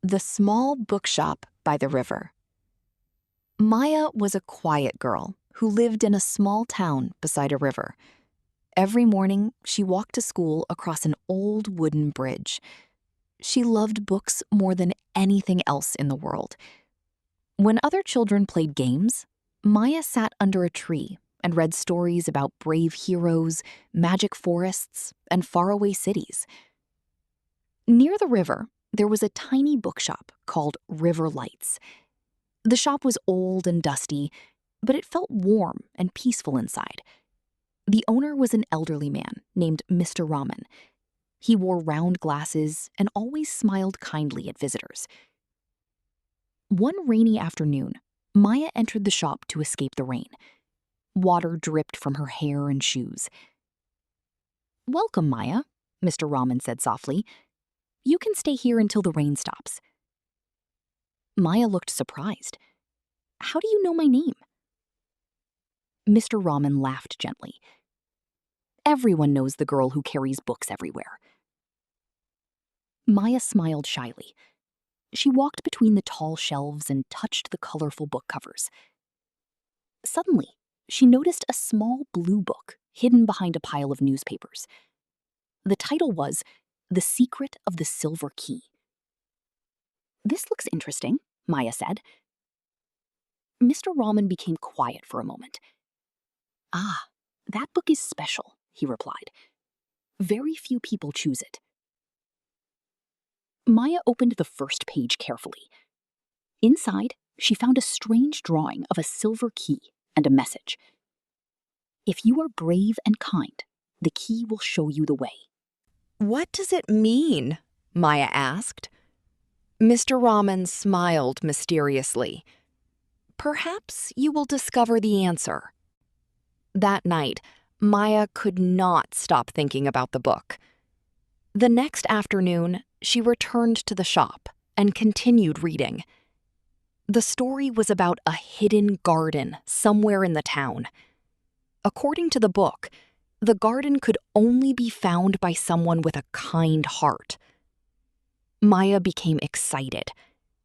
The Small Bookshop by the River. Maya was a quiet girl who lived in a small town beside a river. Every morning, she walked to school across an old wooden bridge. She loved books more than anything else in the world. When other children played games, Maya sat under a tree and read stories about brave heroes, magic forests, and faraway cities. Near the river, there was a tiny bookshop called River Lights. The shop was old and dusty, but it felt warm and peaceful inside. The owner was an elderly man named Mr. Raman. He wore round glasses and always smiled kindly at visitors. One rainy afternoon, Maya entered the shop to escape the rain. Water dripped from her hair and shoes. "Welcome, Maya," Mr. Raman said softly. "You can stay here until the rain stops." Maya looked surprised. "How do you know my name?" Mr. Raman laughed gently. "Everyone knows the girl who carries books everywhere." Maya smiled shyly. She walked between the tall shelves and touched the colorful book covers. Suddenly, she noticed a small blue book hidden behind a pile of newspapers. The title was "The Secret of the Silver Key." "This looks interesting," Maya said. Mr. Raman became quiet for a moment. "Ah, that book is special," he replied. "Very few people choose it." Maya opened the first page carefully. Inside, she found a strange drawing of a silver key and a message. "If you are brave and kind, the key will show you the way." "What does it mean?" Maya asked. Mr. Raman smiled mysteriously. "Perhaps you will discover the answer." That night, Maya could not stop thinking about the book. The next afternoon, she returned to the shop and continued reading. The story was about a hidden garden somewhere in the town. According to the book, the garden could only be found by someone with a kind heart. Maya became excited.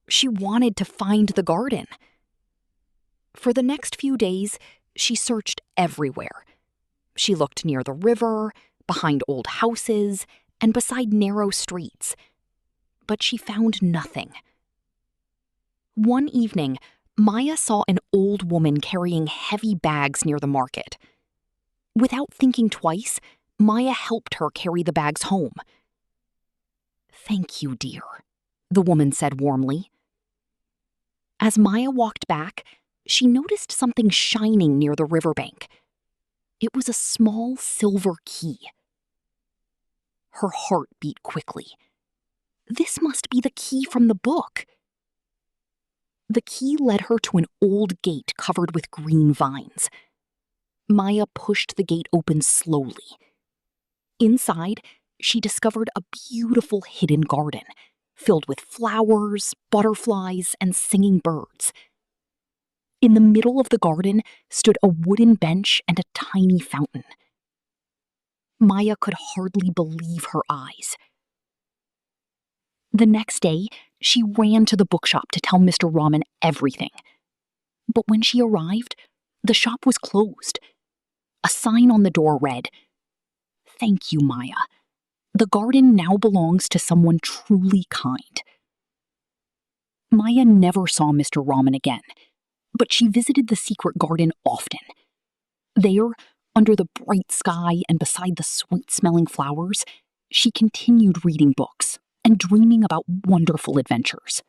She wanted to find the garden. For the next few days, she searched everywhere. She looked near the river, behind old houses, and beside narrow streets. But she found nothing. One evening, Maya saw an old woman carrying heavy bags near the market. Without thinking twice, Maya helped her carry the bags home. "Thank you, dear," the woman said warmly. As Maya walked back, she noticed something shining near the riverbank. It was a small silver key. Her heart beat quickly. This must be the key from the book. The key led her to an old gate covered with green vines. Maya pushed the gate open slowly. Inside, she discovered a beautiful hidden garden, filled with flowers, butterflies, and singing birds. In the middle of the garden stood a wooden bench and a tiny fountain. Maya could hardly believe her eyes. The next day, she ran to the bookshop to tell Mr. Raman everything. But when she arrived, the shop was closed. A sign on the door read, "Thank you, Maya. The garden now belongs to someone truly kind." Maya never saw Mr. Raman again, but she visited the secret garden often. There, under the bright sky and beside the sweet-smelling flowers, she continued reading books and dreaming about wonderful adventures.